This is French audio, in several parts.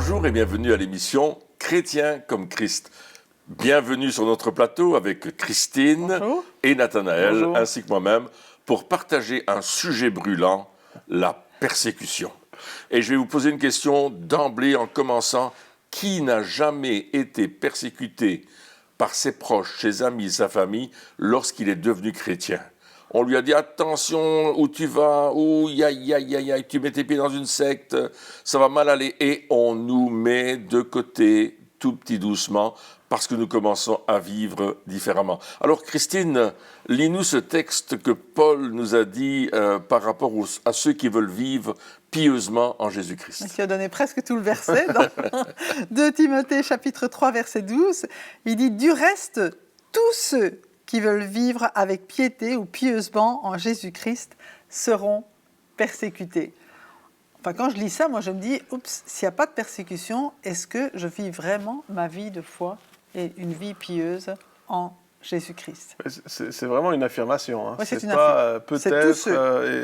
Bonjour et bienvenue à l'émission Chrétien comme Christ. Bienvenue sur notre plateau avec Christine Bonjour. Et Nathanaël, Bonjour. Ainsi que moi-même, pour partager un sujet brûlant, la persécution. Et je vais vous poser une question d'emblée en commençant. Qui n'a jamais été persécuté par ses proches, ses amis, sa famille, lorsqu'il est devenu chrétien? On lui a dit, attention, où tu vas, tu mets tes pieds dans une secte, ça va mal aller. Et on nous met de côté, tout petit doucement, parce que nous commençons à vivre différemment. Alors Christine, lis-nous ce texte que Paul nous a dit par rapport à ceux qui veulent vivre pieusement en Jésus-Christ. Tu as donné presque tout le verset dans 2 Timothée chapitre 3 verset 12. Il dit « Du reste, tous ceux qui veulent vivre avec piété ou pieusement en Jésus-Christ seront persécutés. » Enfin, quand je lis ça, moi je me dis « Oups, s'il n'y a pas de persécution, est-ce que je vis vraiment ma vie de foi et une vie pieuse en Jésus-Christ ?» C'est vraiment une affirmation. Hein. Ouais, c'est une pas peut-être,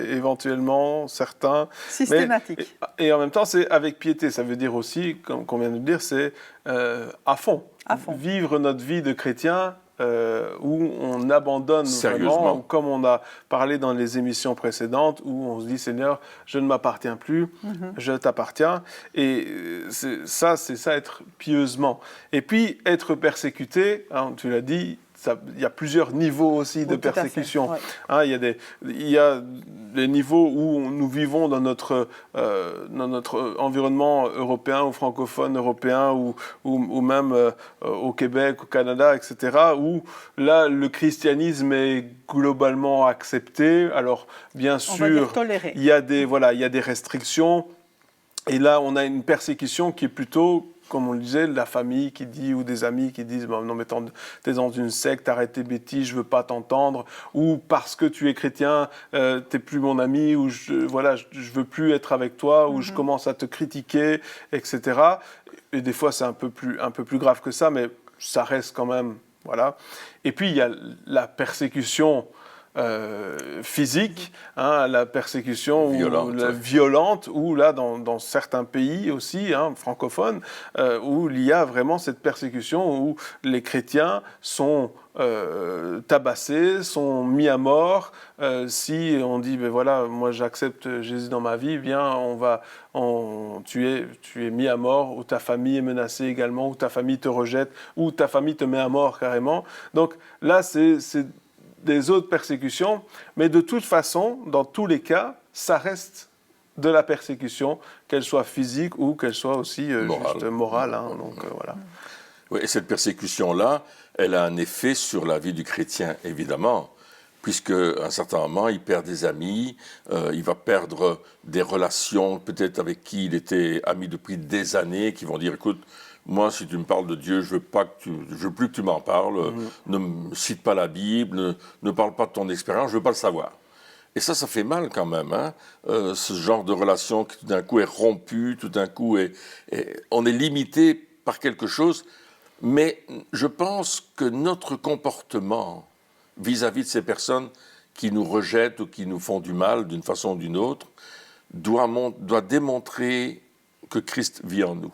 éventuellement, certains. Systématique. Et en même temps, c'est avec piété. Ça veut dire aussi, comme on vient de le dire, c'est à fond. Vivre notre vie de chrétien où on abandonne vraiment, ou comme on a parlé dans les émissions précédentes, où on se dit « Seigneur, je ne m'appartiens plus, je t'appartiens ». Et c'est ça être pieusement. Et puis, être persécuté, hein, tu l'as dit, il y a plusieurs niveaux aussi de persécution. Ouais. Hein, il y a les niveaux où nous vivons dans notre environnement européen ou francophone européen ou même au Québec, au Canada, etc., où là, le christianisme est globalement accepté. Alors, bien sûr, il y a des restrictions. Et là, on a une persécution qui est plutôt, comme on le disait, la famille qui dit, ou des amis qui disent non mais t'es dans une secte, arrête tes bêtises, je veux pas t'entendre, ou parce que tu es chrétien, t'es plus mon ami, ou je veux plus être avec toi, ou je commence à te critiquer, etc. Et des fois c'est un peu plus grave que ça, mais ça reste quand même, voilà. Et puis il y a la persécution physique, hein, la persécution violente, ou là dans certains pays aussi, hein, francophones, où il y a vraiment cette persécution où les chrétiens sont tabassés, sont mis à mort. Si on dit ben voilà, moi j'accepte Jésus dans ma vie, bien tu es mis à mort, ou ta famille est menacée également, ou ta famille te rejette, ou ta famille te met à mort carrément. Donc là c'est des autres persécutions, mais de toute façon, dans tous les cas, ça reste de la persécution, qu'elle soit physique ou qu'elle soit aussi juste morale. Hein, donc, voilà. Oui, et cette persécution-là, elle a un effet sur la vie du chrétien, évidemment, puisqu'à un certain moment, il perd des amis, il va perdre des relations, peut-être avec qui il était ami depuis des années, qui vont dire, écoute, moi, si tu me parles de Dieu, je veux plus que tu m'en parles. Ne me cite pas la Bible, ne parle pas de ton expérience, je veux pas le savoir. Et ça fait mal quand même, hein, ce genre de relation qui tout d'un coup est rompue, tout d'un coup on est limité par quelque chose. Mais je pense que notre comportement vis-à-vis de ces personnes qui nous rejettent ou qui nous font du mal d'une façon ou d'une autre doit démontrer que Christ vit en nous.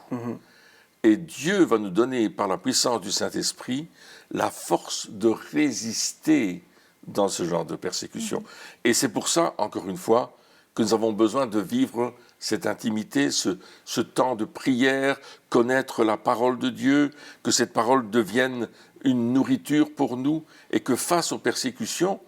Et Dieu va nous donner, par la puissance du Saint-Esprit, la force de résister dans ce genre de persécution. Et c'est pour ça, encore une fois, que nous avons besoin de vivre cette intimité, ce temps de prière, connaître la parole de Dieu, que cette parole devienne une nourriture pour nous, et que face aux persécutions,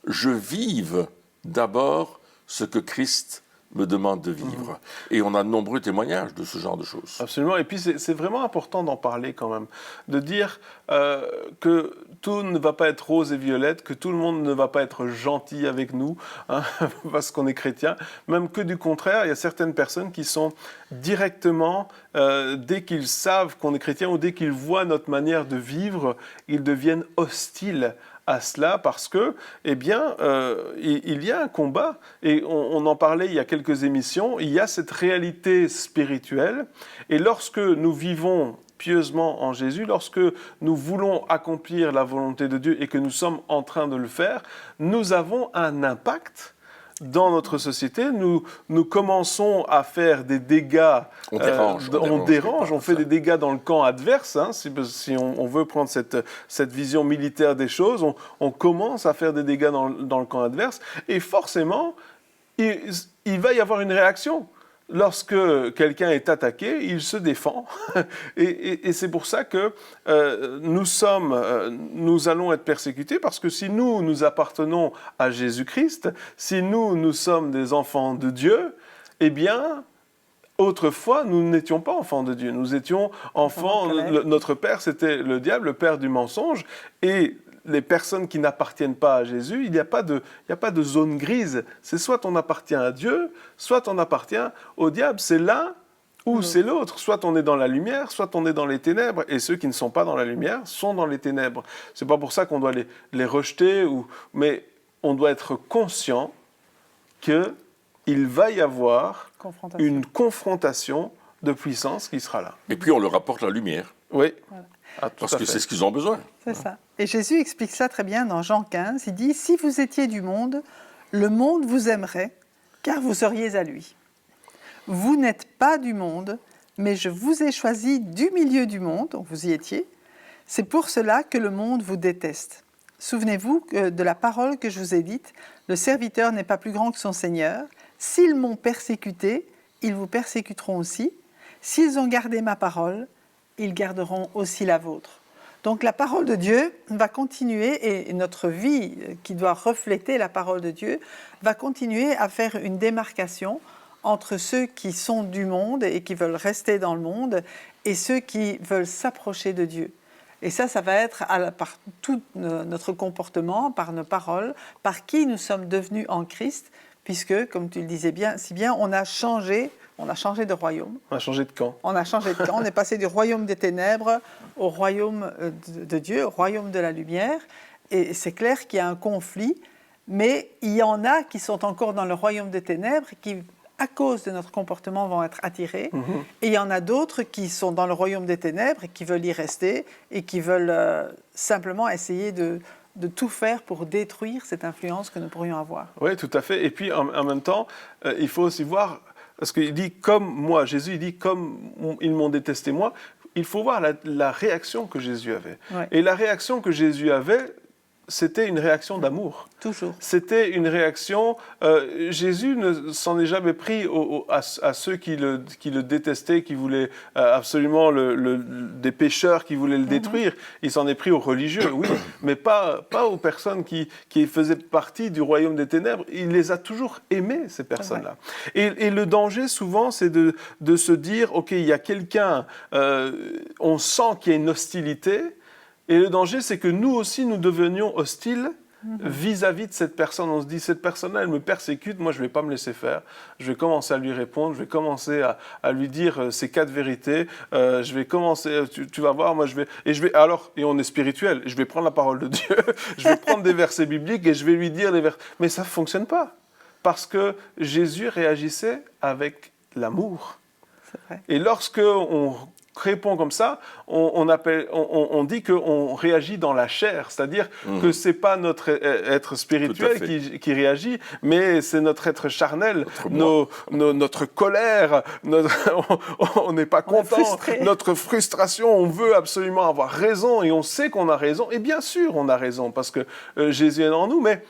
je vive d'abord ce que Christ me demande de vivre. Et on a de nombreux témoignages de ce genre de choses. Absolument. Et puis, c'est vraiment important d'en parler quand même. De dire que tout ne va pas être rose et violette, que tout le monde ne va pas être gentil avec nous, hein, parce qu'on est chrétien. Même que du contraire, il y a certaines personnes qui sont directement, dès qu'ils savent qu'on est chrétien ou dès qu'ils voient notre manière de vivre, ils deviennent hostiles à cela parce que, eh bien, il y a un combat, et on en parlait il y a quelques émissions, il y a cette réalité spirituelle, et lorsque nous vivons pieusement en Jésus, lorsque nous voulons accomplir la volonté de Dieu et que nous sommes en train de le faire, nous avons un impact dans notre société, nous commençons à faire des dégâts. On dérange, On fait des dégâts dans le camp adverse. Hein, si on veut prendre cette vision militaire des choses, on commence à faire des dégâts dans le camp adverse. Et forcément, il va y avoir une réaction. Lorsque quelqu'un est attaqué, il se défend. et c'est pour ça que nous allons être persécutés, parce que si nous appartenons à Jésus-Christ, si nous sommes des enfants de Dieu, eh bien, autrefois, nous n'étions pas enfants de Dieu. Nous étions enfants, notre père, c'était le diable, le père du mensonge, et les personnes qui n'appartiennent pas à Jésus, il n'y a pas de zone grise. C'est soit on appartient à Dieu, soit on appartient au diable. C'est l'un ou c'est l'autre. Soit on est dans la lumière, soit on est dans les ténèbres. Et ceux qui ne sont pas dans la lumière sont dans les ténèbres. C'est pas pour ça qu'on doit les rejeter, mais on doit être conscient qu'il va y avoir une confrontation de puissance qui sera là. Et puis on leur apporte la lumière. Oui. Voilà. Parce que c'est ce qu'ils ont besoin. C'est ça. Et Jésus explique ça très bien dans Jean 15. Il dit « Si vous étiez du monde, le monde vous aimerait, car vous seriez à lui. Vous n'êtes pas du monde, mais je vous ai choisi du milieu du monde, donc vous y étiez. C'est pour cela que le monde vous déteste. Souvenez-vous de la parole que je vous ai dite, le serviteur n'est pas plus grand que son Seigneur. S'ils m'ont persécuté, ils vous persécuteront aussi. S'ils ont gardé ma parole, ils garderont aussi la vôtre. » Donc la parole de Dieu va continuer, et notre vie qui doit refléter la parole de Dieu, va continuer à faire une démarcation entre ceux qui sont du monde et qui veulent rester dans le monde et ceux qui veulent s'approcher de Dieu. Et ça va être par tout notre comportement, par nos paroles, par qui nous sommes devenus en Christ, puisque, comme tu le disais bien, si bien on a changé de royaume. On a changé de camp. On a changé de camp. On est passé du royaume des ténèbres au royaume de Dieu, au royaume de la lumière. Et c'est clair qu'il y a un conflit, mais il y en a qui sont encore dans le royaume des ténèbres, qui, à cause de notre comportement, vont être attirés. Et il y en a d'autres qui sont dans le royaume des ténèbres et qui veulent y rester et qui veulent simplement essayer de tout faire pour détruire cette influence que nous pourrions avoir. Oui, tout à fait. Et puis, en même temps, il faut aussi voir... Parce qu'il dit, comme moi, Jésus, il dit, comme ils m'ont détesté moi, il faut voir la réaction que Jésus avait. Ouais. Et la réaction que Jésus avait, c'était une réaction d'amour. Toujours. C'était une réaction... Jésus ne s'en est jamais pris à ceux qui le détestaient, qui voulaient absolument des pécheurs qui voulaient le détruire. Il s'en est pris aux religieux, oui, mais pas aux personnes qui faisaient partie du royaume des ténèbres. Il les a toujours aimés, ces personnes-là. Et le danger, souvent, c'est de se dire, OK, il y a quelqu'un, on sent qu'il y a une hostilité. Et le danger, c'est que nous aussi, nous devenions hostiles vis-à-vis de cette personne. On se dit, cette personne-là, elle me persécute, moi, je ne vais pas me laisser faire. Je vais commencer à lui répondre, je vais commencer à lui dire ces 4 vérités. Je vais commencer, tu vas voir, moi, et on est spirituel, je vais prendre la parole de Dieu, je vais prendre des versets bibliques et je vais lui dire des versets. Mais ça ne fonctionne pas, parce que Jésus réagissait avec l'amour. C'est vrai. Et lorsque on répond comme ça, on dit qu'on réagit dans la chair, c'est-à-dire que ce n'est pas notre être spirituel qui réagit, mais c'est notre être charnel, notre colère, on n'est pas content, notre frustration, on veut absolument avoir raison et on sait qu'on a raison, et bien sûr on a raison parce que Jésus est en nous, mais...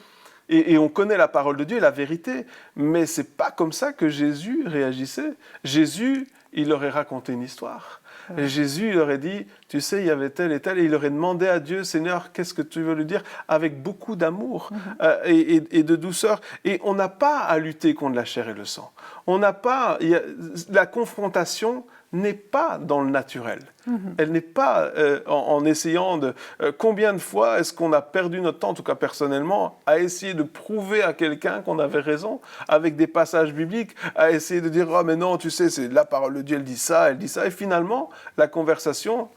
Et on connaît la parole de Dieu et la vérité, mais ce n'est pas comme ça que Jésus réagissait. Jésus, il aurait raconté une histoire. Et Jésus, il aurait dit, tu sais, il y avait tel et tel, et il aurait demandé à Dieu, Seigneur, qu'est-ce que tu veux lui dire, avec beaucoup d'amour et de douceur. Et on n'a pas à lutter contre la chair et le sang. La confrontation n'est pas dans le naturel. Elle n'est pas en essayant de... combien de fois est-ce qu'on a perdu notre temps, en tout cas personnellement, à essayer de prouver à quelqu'un qu'on avait raison, avec des passages bibliques, à essayer de dire « Ah, mais non, tu sais, c'est la parole de Dieu, elle dit ça, et finalement, la conversation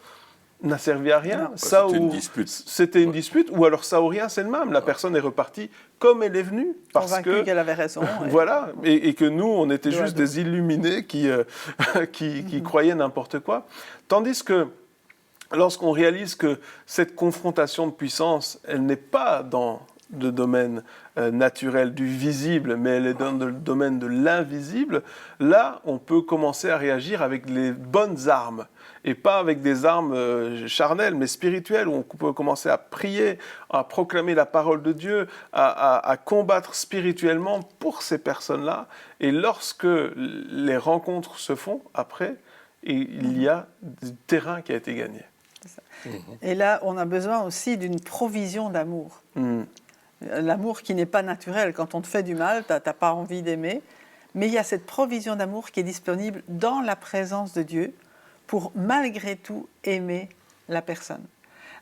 n'a servi à rien. C'était une dispute, ou alors ça ou rien, c'est le même. La personne est repartie comme elle est venue. Convaincue qu'elle avait raison. Voilà, et que nous, on était juste des illuminés qui croyaient n'importe quoi. Tandis que lorsqu'on réalise que cette confrontation de puissance, elle n'est pas dans le domaine naturel du visible, mais elle est dans le domaine de l'invisible, là, on peut commencer à réagir avec les bonnes armes. Et pas avec des armes charnelles, mais spirituelles, où on peut commencer à prier, à proclamer la parole de Dieu, à combattre spirituellement pour ces personnes-là. Et lorsque les rencontres se font, après, il y a du terrain qui a été gagné. Et là, on a besoin aussi d'une provision d'amour. L'amour qui n'est pas naturel. Quand on te fait du mal, tu n'as pas envie d'aimer. Mais il y a cette provision d'amour qui est disponible dans la présence de Dieu pour, malgré tout, aimer la personne.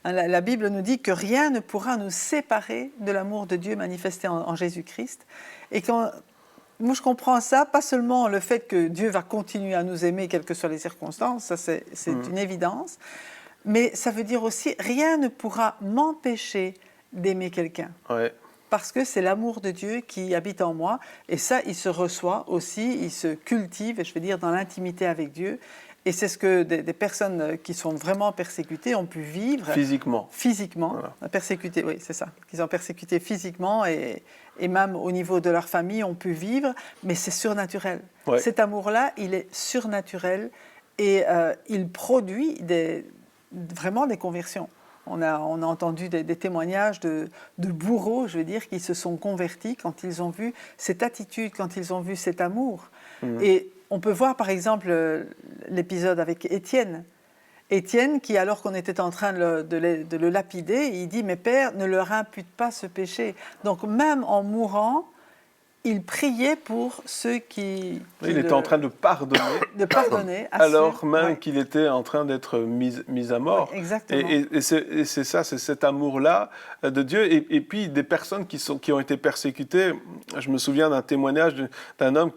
La Bible nous dit que rien ne pourra nous séparer de l'amour de Dieu manifesté en Jésus-Christ. Et quand... Moi, je comprends ça, pas seulement le fait que Dieu va continuer à nous aimer, quelles que soient les circonstances, ça c'est une évidence, mais ça veut dire aussi, rien ne pourra m'empêcher d'aimer quelqu'un. Ouais. Parce que c'est l'amour de Dieu qui habite en moi, et ça, il se reçoit aussi, il se cultive, je veux dire, dans l'intimité avec Dieu. Et c'est ce que des personnes qui sont vraiment persécutées ont pu vivre. Physiquement. Voilà. Persécutées, oui, c'est ça. Qu'ils ont persécuté physiquement et même au niveau de leur famille ont pu vivre, mais c'est surnaturel. Ouais. Cet amour-là, il est surnaturel et il produit vraiment des conversions. On a entendu des témoignages de bourreaux, je veux dire, qui se sont convertis quand ils ont vu cette attitude, quand ils ont vu cet amour. Et on peut voir par exemple l'épisode avec Étienne. Étienne qui, alors qu'on était en train de le lapider, il dit « Mais Père, ne leur impute pas ce péché ». Donc même en mourant, il priait pour ceux qui il était en train de pardonner. De pardonner. Alors même qu'il était en train d'être mis à mort. Ouais, exactement. Et c'est ça, c'est cet amour-là de Dieu. Et puis des personnes qui ont été persécutées. Je me souviens d'un témoignage d'un homme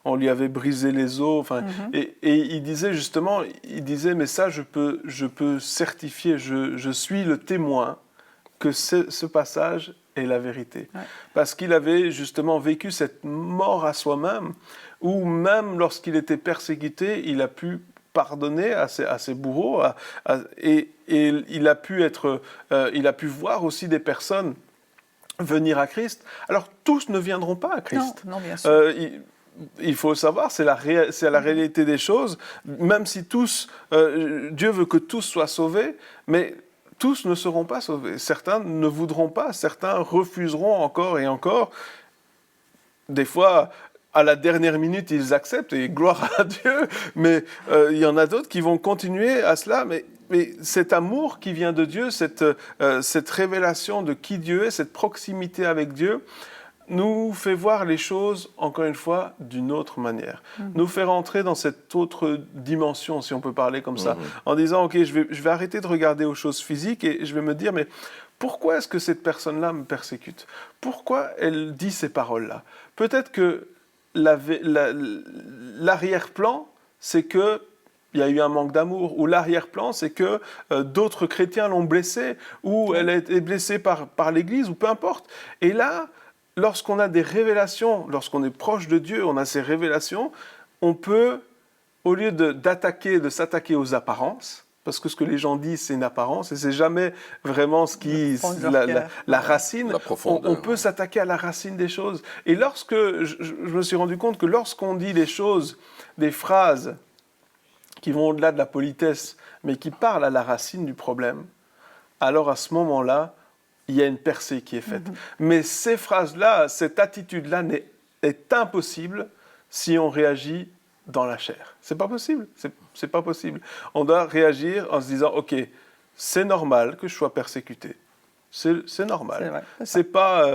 on lui avait brisé les os. Enfin, et il disait justement, mais ça je peux certifier, je suis le témoin que ce passage est la vérité. Ouais. Parce qu'il avait justement vécu cette mort à soi-même, où même lorsqu'il était persécuté, il a pu pardonner à ses bourreaux, et il a pu voir aussi des personnes venir à Christ. Alors tous ne viendront pas à Christ. Non, bien sûr. Il faut savoir, c'est la réalité des choses, même si Dieu veut que tous soient sauvés, mais tous ne seront pas sauvés. Certains ne voudront pas, certains refuseront encore et encore. Des fois, à la dernière minute, ils acceptent, et gloire à Dieu, mais il y en a d'autres qui vont continuer à cela. Mais cet amour qui vient de Dieu, cette révélation de qui Dieu est, cette proximité avec Dieu, nous fait voir les choses, encore une fois, d'une autre manière. Nous fait rentrer dans cette autre dimension, si on peut parler comme ça, en disant, OK, je vais arrêter de regarder aux choses physiques et je vais me dire, mais pourquoi est-ce que cette personne-là me persécute? Pourquoi elle dit ces paroles-là? Peut-être que l'arrière-plan, c'est que il y a eu un manque d'amour, ou l'arrière-plan, c'est que d'autres chrétiens l'ont blessée, ou elle a été blessée par l'Église, ou peu importe. Et là, lorsqu'on a des révélations, lorsqu'on est proche de Dieu, on a ces révélations, on peut, au lieu de s'attaquer aux apparences, parce que ce que les gens disent, c'est une apparence, et c'est jamais vraiment ce qui la racine, on peut s'attaquer à la racine des choses. Et lorsque, je me suis rendu compte que lorsqu'on dit des choses, des phrases qui vont au-delà de la politesse, mais qui parlent à la racine du problème, alors à ce moment-là, il y a une percée qui est faite. Mais ces phrases-là, cette attitude-là est impossible si on réagit dans la chair. C'est pas possible. C'est pas possible. On doit réagir en se disant, OK, c'est normal que je sois persécuté. C'est normal. C'est pas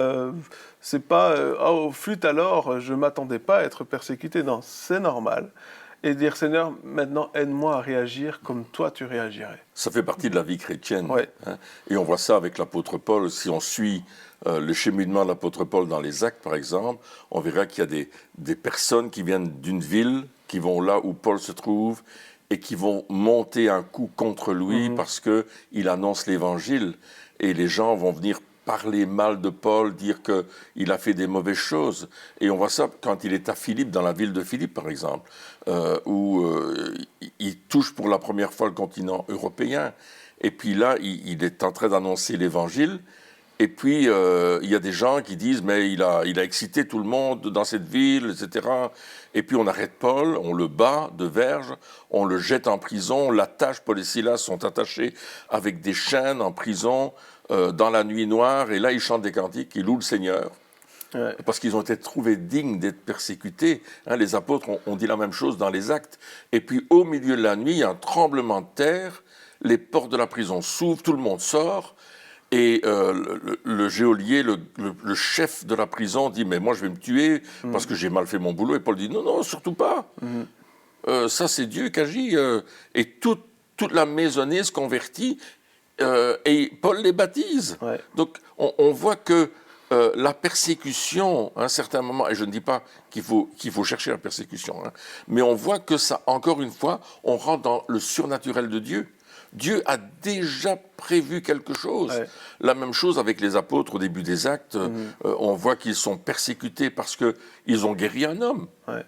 oh, flûte alors, je m'attendais pas à être persécuté. Non, c'est normal. Et dire, Seigneur, maintenant, aide-moi à réagir comme toi, tu réagirais. Ça fait partie de la vie chrétienne. Ouais. Hein, et on voit ça avec l'apôtre Paul. Si on suit le cheminement de l'apôtre Paul dans les Actes, par exemple, on verra qu'il y a des personnes qui viennent d'une ville, qui vont là où Paul se trouve, et qui vont monter un coup contre lui parce qu'il annonce l'Évangile. Et les gens vont venir parler mal de Paul, dire qu'il a fait des mauvaises choses. Et on voit ça quand il est à Philippe, dans la ville de Philippe, par exemple, où il touche pour la première fois le continent européen. Et puis là, il est en train d'annoncer l'Évangile. Et puis, il y a des gens qui disent, mais il a excité tout le monde dans cette ville, etc. Et puis, on arrête Paul, on le bat de verge, on le jette en prison, on l'attache, Paul et Silas sont attachés avec des chaînes en prison, dans la nuit noire, et là, ils chantent des cantiques, ils louent le Seigneur. Ouais. Parce qu'ils ont été trouvés dignes d'être persécutés. Hein, les apôtres ont dit la même chose dans les Actes. Et puis, au milieu de la nuit, il y a un tremblement de terre, les portes de la prison s'ouvrent, tout le monde sort, et le geôlier, le chef de la prison dit « Mais moi, je vais me tuer parce que j'ai mal fait mon boulot. » Et Paul dit « Non, non, surtout pas. Ça, c'est Dieu qui agit. » Et toute la maisonnée se convertit, et Paul les baptise. Ouais. Donc, on voit que la persécution, à un certain moment, et je ne dis pas qu'il faut chercher la persécution, hein, mais on voit que ça, encore une fois, on rentre dans le surnaturel de Dieu. Dieu a déjà prévu quelque chose. Ouais. La même chose avec les apôtres au début des Actes. On voit qu'ils sont persécutés parce qu'ils ont guéri un homme. Ouais.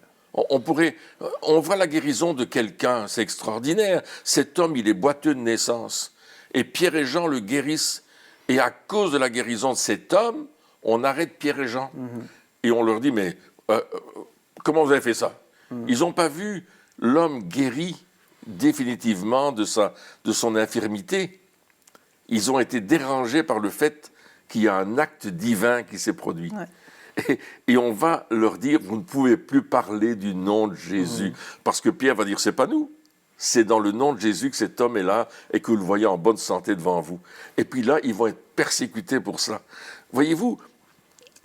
On voit la guérison de quelqu'un, c'est extraordinaire. Cet homme, il est boiteux de naissance. Et Pierre et Jean le guérissent. Et à cause de la guérison de cet homme, on arrête Pierre et Jean. Et on leur dit, mais comment vous avez fait ça? Ils n'ont pas vu l'homme guéri définitivement de son infirmité. Ils ont été dérangés par le fait qu'il y a un acte divin qui s'est produit. Ouais. Et on va leur dire, vous ne pouvez plus parler du nom de Jésus. Parce que Pierre va dire, c'est pas nous. C'est dans le nom de Jésus que cet homme est là et que vous le voyez en bonne santé devant vous. Et puis là, ils vont être persécutés pour ça. Voyez-vous,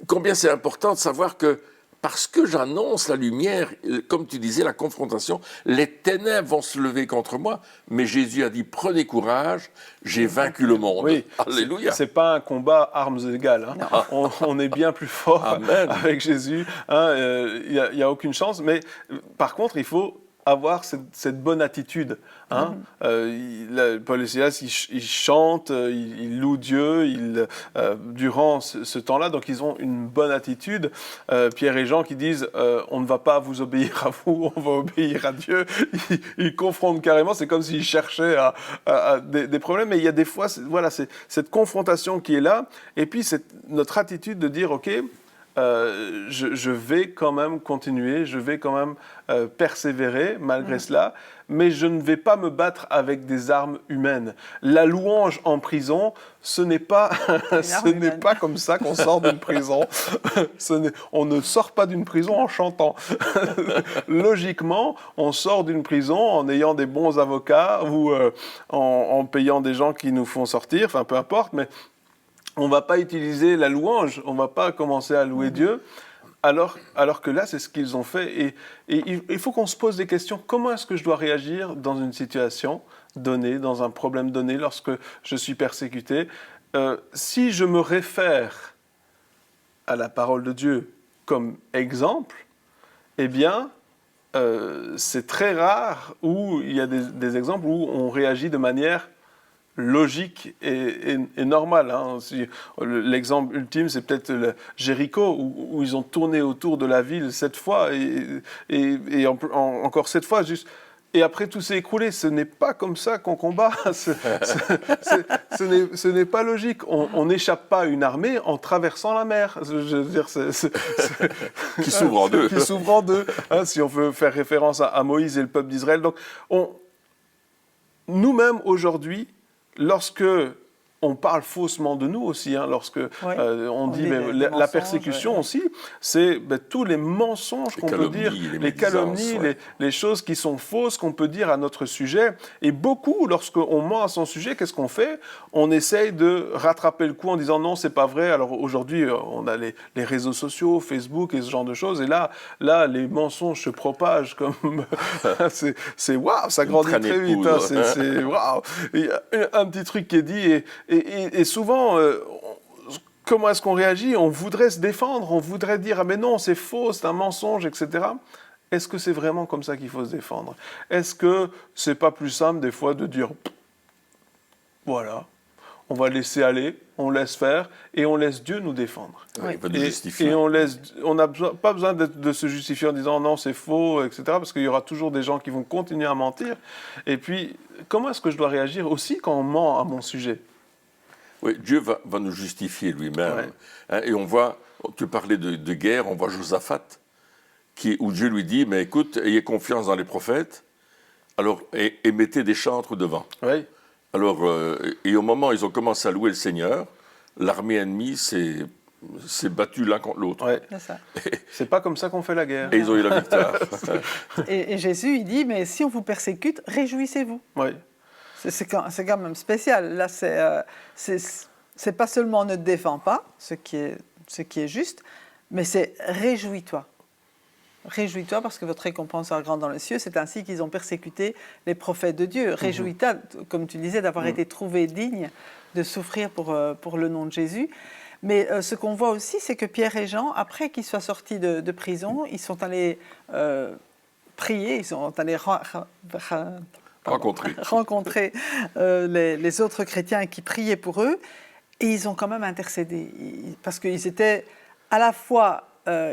combien c'est important de savoir que parce que j'annonce la lumière, comme tu disais, la confrontation, les ténèbres vont se lever contre moi, mais Jésus a dit, prenez courage, j'ai vaincu le monde. Oui, alléluia. C'est pas un combat armes égales. Hein. On est bien plus fort avec Jésus. Il n'y a aucune chance. Mais par contre, il faut avoir cette bonne attitude. Hein. Paul et Silas, ils chantent, ils louent Dieu durant ce temps-là, donc ils ont une bonne attitude. Pierre et Jean qui disent on ne va pas vous obéir à vous, on va obéir à Dieu. Ils confrontent carrément, c'est comme s'ils cherchaient des problèmes, mais il y a des fois, c'est cette confrontation qui est là, et puis c'est notre attitude de dire ok, je vais quand même continuer, je vais quand même persévérer malgré cela, mais je ne vais pas me battre avec des armes humaines. La louange en prison, ce n'est pas comme ça qu'on sort d'une prison. On ne sort pas d'une prison en chantant. Logiquement, on sort d'une prison en ayant des bons avocats ou en payant des gens qui nous font sortir, enfin peu importe, mais on ne va pas utiliser la louange, on ne va pas commencer à louer Dieu, alors que là, c'est ce qu'ils ont fait. Et il faut qu'on se pose des questions. Comment est-ce que je dois réagir dans une situation donnée, dans un problème donné, lorsque je suis persécuté? Si je me réfère à la parole de Dieu comme exemple, eh bien, c'est très rare où il y a des exemples où on réagit de manière logique et normal. Hein. L'exemple ultime, c'est peut-être Jéricho, où ils ont tourné autour de la ville 7 fois, et encore 7 fois, juste. Et après, tout s'est écroulé. Ce n'est pas comme ça qu'on combat. Ce n'est pas logique. On n'échappe pas à une armée en traversant la mer. Je veux dire, qui s'ouvre en deux. Qui s'ouvre en deux, hein, si on veut faire référence à Moïse et le peuple d'Israël. Donc, nous-mêmes, aujourd'hui, lorsque on parle faussement de nous aussi, hein, lorsque on dit la persécution aussi, c'est tous les mensonges qu'on peut dire, les calomnies, les choses qui sont fausses qu'on peut dire à notre sujet. Et beaucoup, lorsqu'on ment à son sujet, qu'est-ce qu'on fait? On essaye de rattraper le coup en disant non, c'est pas vrai. Alors aujourd'hui, on a les réseaux sociaux, Facebook et ce genre de choses. Et là les mensonges se propagent comme c'est waouh, ça grandit très vite. Hein, c'est waouh. Un petit truc qui est dit et souvent, comment est-ce qu'on réagit? On voudrait se défendre, on voudrait dire « Ah mais non, c'est faux, c'est un mensonge, etc. » Est-ce que c'est vraiment comme ça qu'il faut se défendre? Est-ce que c'est pas plus simple des fois de dire « Voilà, on va laisser aller, on laisse faire et on laisse Dieu nous défendre. » Et on n'a pas besoin de se justifier en disant « Non, c'est faux, etc. » Parce qu'il y aura toujours des gens qui vont continuer à mentir. Et puis, comment est-ce que je dois réagir aussi quand on ment à mon sujet? Oui, Dieu va nous justifier lui-même. Ouais. Hein, et on voit, tu parlais de guerre, on voit Josaphat, où Dieu lui dit, mais écoute, ayez confiance dans les prophètes, alors, et mettez des chantres devant. Oui. Alors, et au moment où ils ont commencé à louer le Seigneur, l'armée ennemie s'est battue l'un contre l'autre. Ouais. C'est ça. C'est pas comme ça qu'on fait la guerre. Et ils ont eu la victoire. Et Jésus, il dit, mais si on vous persécute, réjouissez-vous. Oui. C'est quand même spécial. Là, c'est pas seulement ne te défends pas, ce qui est juste, mais c'est réjouis-toi. Réjouis-toi parce que votre récompense sera grande dans les cieux. C'est ainsi qu'ils ont persécuté les prophètes de Dieu. Réjouis-toi, comme tu disais, d'avoir été trouvé digne de souffrir pour le nom de Jésus. Mais ce qu'on voit aussi, c'est que Pierre et Jean, après qu'ils soient sortis de prison, ils sont allés prier, ils sont allés rencontrer les autres chrétiens qui priaient pour eux, et ils ont quand même intercédé. Parce qu'ils étaient à la fois...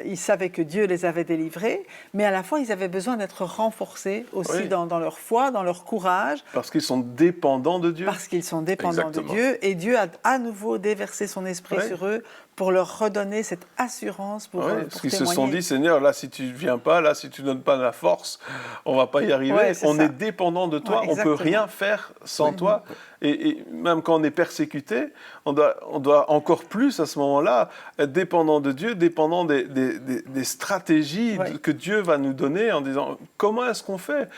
ils savaient que Dieu les avait délivrés, mais à la fois, ils avaient besoin d'être renforcés aussi Oui. dans leur foi, dans leur courage. Parce qu'ils sont dépendants de Dieu. Parce qu'ils sont dépendants Exactement. de Dieu. Et Dieu a à nouveau déversé son esprit Oui. sur eux pour leur redonner cette assurance pour, Ouais, pour parce qu'ils se témoigner. sont dit, Seigneur, là, si tu ne viens pas, là, si tu ne donnes pas la force, on ne va pas y arriver. Ouais, c'est on ça. est dépendant de toi, Ouais, on ne peut exactement. rien faire sans Oui. toi. Et même quand on est persécuté, on doit encore plus, à ce moment-là, être dépendant de Dieu, dépendant des stratégies Ouais. que Dieu va nous donner en disant, comment est-ce qu'on fait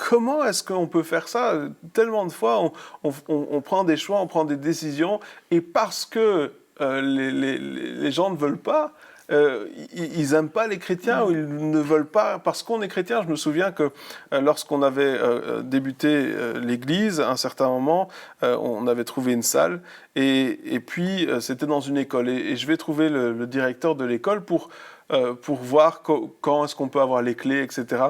comment est-ce qu'on peut faire ça? Tellement de fois, on prend des choix, on prend des décisions, et parce que les gens ne veulent pas, ils n'aiment pas les chrétiens, ou ils ne veulent pas, parce qu'on est chrétien. Je me souviens que lorsqu'on avait débuté l'église, à un certain moment, on avait trouvé une salle, et puis c'était dans une école, et je vais trouver le directeur de l'école pour voir quand est-ce qu'on peut avoir les clés, etc.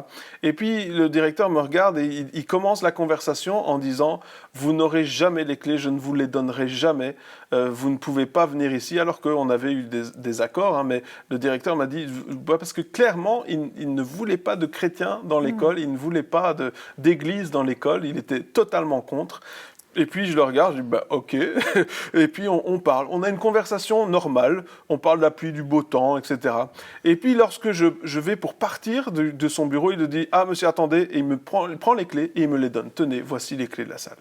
Et puis le directeur me regarde et il commence la conversation en disant « Vous n'aurez jamais les clés, je ne vous les donnerai jamais, vous ne pouvez pas venir ici », alors qu'on avait eu des accords, hein, mais le directeur m'a dit « Parce que clairement, il ne voulait pas de chrétiens dans l'école, il ne voulait pas d'église dans l'école, il était totalement contre ». Et puis je le regarde, je dis bah ok. Et puis on parle, on a une conversation normale, on parle de la pluie, du beau temps, etc. Et puis lorsque je vais pour partir de son bureau, il me dit ah monsieur attendez, et il prend les clés et il me les donne. Tenez, voici les clés de la salle.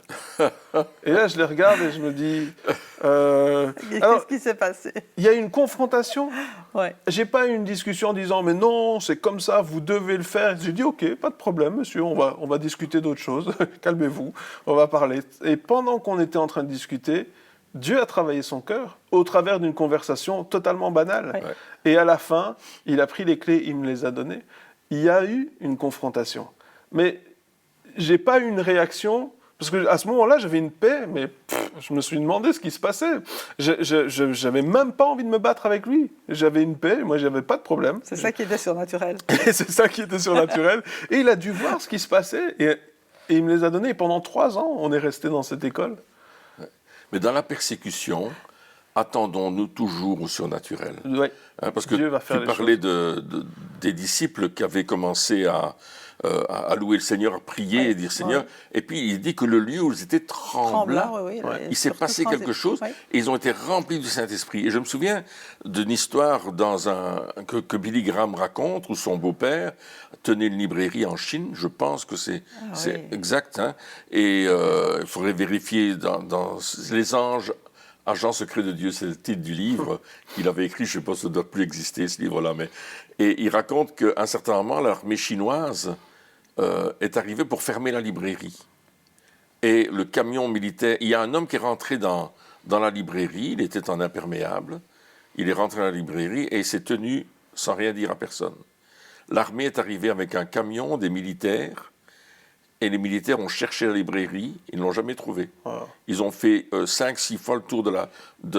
Et là je les regarde et je me dis Qu'est-ce qui s'est passé? il y a une confrontation. Ouais. J'ai pas eu une discussion en disant mais non c'est comme ça, vous devez le faire. J'ai dit ok, pas de problème monsieur, on va discuter d'autres choses. Calmez-vous, on va parler. Et pendant qu'on était en train de discuter, Dieu a travaillé son cœur au travers d'une conversation totalement banale. Ouais. Et à la fin, il a pris les clés, il me les a données. Il y a eu une confrontation, mais j'ai pas eu une réaction. Parce qu'à ce moment-là, j'avais une paix, mais je me suis demandé ce qui se passait. Je n'avais même pas envie de me battre avec lui. J'avais une paix, moi, j'avais pas de problème. C'est ça qui était surnaturel. Et c'est ça qui était surnaturel. Et il a dû voir ce qui se passait, et il me les a donnés. Et pendant 3 ans, on est resté dans cette école. Mais dans la persécution, attendons-nous toujours au surnaturel. Ouais. Hein, parce que Dieu va faire tu les parlais des disciples qui avaient commencé à louer le Seigneur, à prier Ouais, et dire Seigneur. ouais. Et puis il dit que le lieu où ils étaient tremblant. Oui, Il s'est passé quelque chose et ils ont été remplis du Saint-Esprit. Et je me souviens d'une histoire que Billy Graham raconte où son beau-père tenait une librairie en Chine. Je pense que c'est exact. Hein, et il faudrait vérifier dans Les Anges. Agent secret de Dieu, c'est le titre du livre qu'il avait écrit, je ne sais pas si ça ne doit plus exister ce livre-là, mais... Et il raconte qu'à un certain moment, l'armée chinoise est arrivée pour fermer la librairie. Et le camion militaire, il y a un homme qui est rentré dans la librairie, il était en imperméable, il est rentré dans la librairie et il s'est tenu sans rien dire à personne. L'armée est arrivée avec un camion, des militaires, et les militaires ont cherché la librairie, ils ne l'ont jamais trouvée. Wow. Ils ont fait 5-6 fois le tour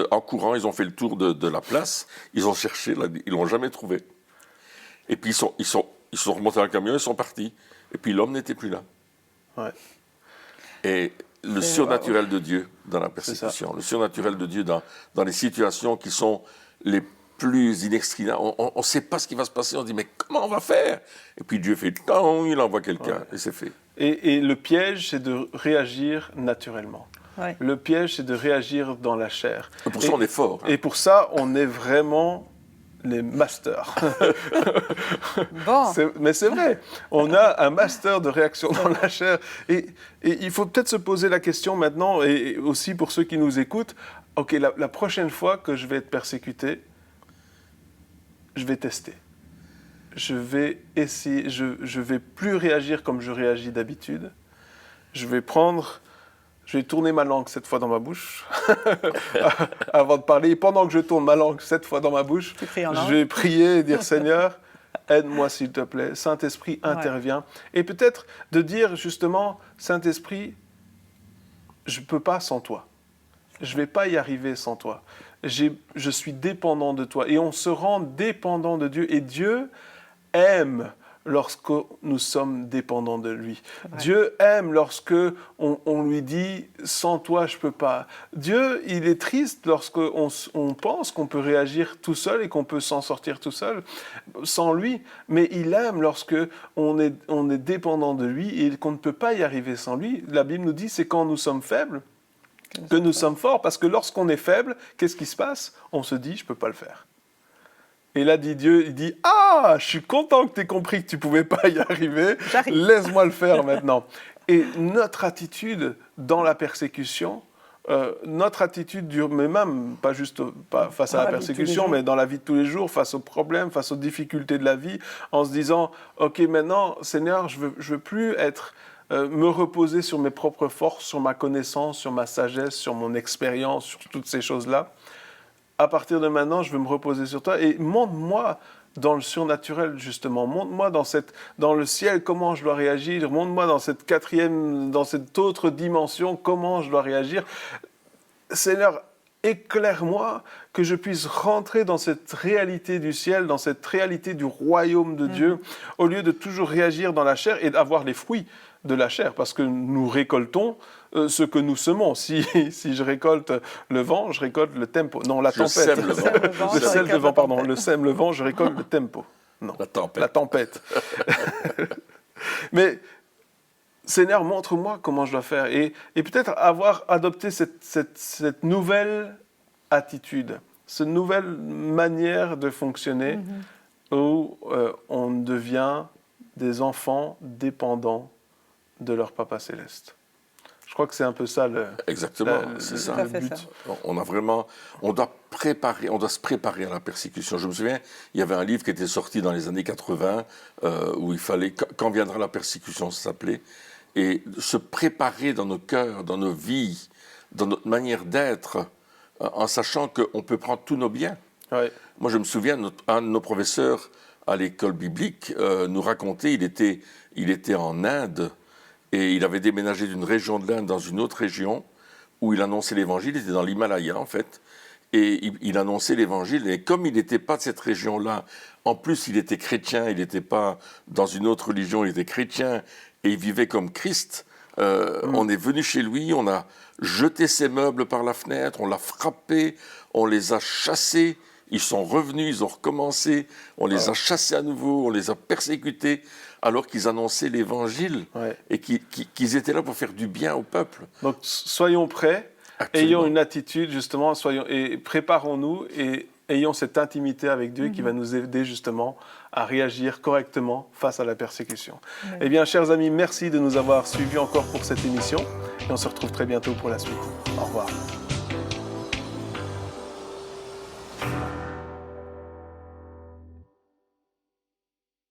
en courant, ils ont fait le tour de la place, ils ont cherché, ils ne l'ont jamais trouvé. Et puis ils sont remontés dans le camion, ils sont partis. Et puis l'homme n'était plus là. Ouais. Et le surnaturel de Dieu dans la persécution, le surnaturel de Dieu dans les situations qui sont les plus inextricables. On ne sait pas ce qui va se passer, on dit mais comment on va faire? Et puis Dieu fait tant, il envoie quelqu'un et c'est fait. Et le piège, c'est de réagir naturellement. Ouais. Le piège, c'est de réagir dans la chair. Et pour ça, on est fort. Hein. Et pour ça, on est vraiment les masters. Bon. Mais c'est vrai, on a un master de réaction dans la chair. Et il faut peut-être se poser la question maintenant, et aussi pour ceux qui nous écoutent, ok, la prochaine fois que je vais être persécuté, je vais tester. Je vais essayer, je vais plus réagir comme je réagis d'habitude. Je vais tourner ma langue 7 fois dans ma bouche avant de parler. Et pendant que je tourne ma langue 7 fois dans ma bouche, je vais prier et dire Seigneur, aide-moi s'il te plaît. Saint-Esprit, interviens. Et peut-être de dire justement, Saint-Esprit, je ne peux pas sans toi. Je ne vais pas y arriver sans toi. Je suis dépendant de toi. Et on se rend dépendant de Dieu. Et Dieu aime lorsque nous sommes dépendants de lui. Dieu aime lorsque on lui dit « sans toi, je ne peux pas ». Dieu, il est triste lorsqu'on pense qu'on peut réagir tout seul et qu'on peut s'en sortir tout seul, sans lui. Mais il aime lorsque on est dépendant de lui et qu'on ne peut pas y arriver sans lui. La Bible nous dit c'est quand nous sommes faibles que nous sommes forts. Parce que lorsqu'on est faible, qu'est-ce qui se passe? On se dit « je ne peux pas le faire ». Et là, dit Dieu, il dit « Ah, je suis content que tu aies compris que tu ne pouvais pas y arriver. Laisse-moi le faire maintenant. » Et notre attitude dans la persécution, notre attitude dure, mais même pas juste face à la persécution, mais dans la vie de tous les jours, face aux problèmes, face aux difficultés de la vie, en se disant « Ok, maintenant, Seigneur, je veux plus me reposer sur mes propres forces, sur ma connaissance, sur ma sagesse, sur mon expérience, sur toutes ces choses-là. À partir de maintenant, je veux me reposer sur toi et montre-moi dans le surnaturel, justement. Montre-moi dans le ciel comment je dois réagir. Montre-moi dans cette autre dimension comment je dois réagir. Seigneur, éclaire-moi que je puisse rentrer dans cette réalité du ciel, dans cette réalité du royaume de Dieu, au lieu de toujours réagir dans la chair et d'avoir les fruits de la chair, parce que nous récoltons ce que nous semons. Si je récolte le vent, je récolte le tempo. Non, la tempête. Je sème le vent, je récolte le tempo. Non, la tempête. Mais Seigneur, montre-moi comment je dois faire. Et peut-être avoir adopté cette nouvelle attitude, cette nouvelle manière de fonctionner, où on devient des enfants dépendants de leur Papa Céleste. Je crois que c'est un peu ça Exactement, c'est ça le but. On doit se préparer à la persécution. Je me souviens, il y avait un livre qui était sorti dans les années 80 où il fallait « Quand viendra la persécution », ça s'appelait, et se préparer dans nos cœurs, dans nos vies, dans notre manière d'être, en sachant qu'on peut prendre tous nos biens. Ouais. Moi, je me souviens, un de nos professeurs à l'école biblique nous racontait, il était en Inde, et il avait déménagé d'une région de l'Inde dans une autre région où il annonçait l'évangile. Il était dans l'Himalaya, en fait. Et il annonçait l'évangile. Et comme il n'était pas de cette région-là, en plus, il était chrétien. Il n'était pas dans une autre religion, il était chrétien. Et il vivait comme Christ. On est venu chez lui, on a jeté ses meubles par la fenêtre, on l'a frappé, on les a chassés. Ils sont revenus, ils ont recommencé. On les a chassés à nouveau, on les a persécutés. Alors qu'ils annonçaient l'évangile et qu'ils étaient là pour faire du bien au peuple. Donc, soyons prêts, ayons une attitude, justement, et préparons-nous et ayons cette intimité avec Dieu qui va nous aider, justement, à réagir correctement face à la persécution. Eh bien, chers amis, merci de nous avoir suivis encore pour cette émission et on se retrouve très bientôt pour la suite. Au revoir.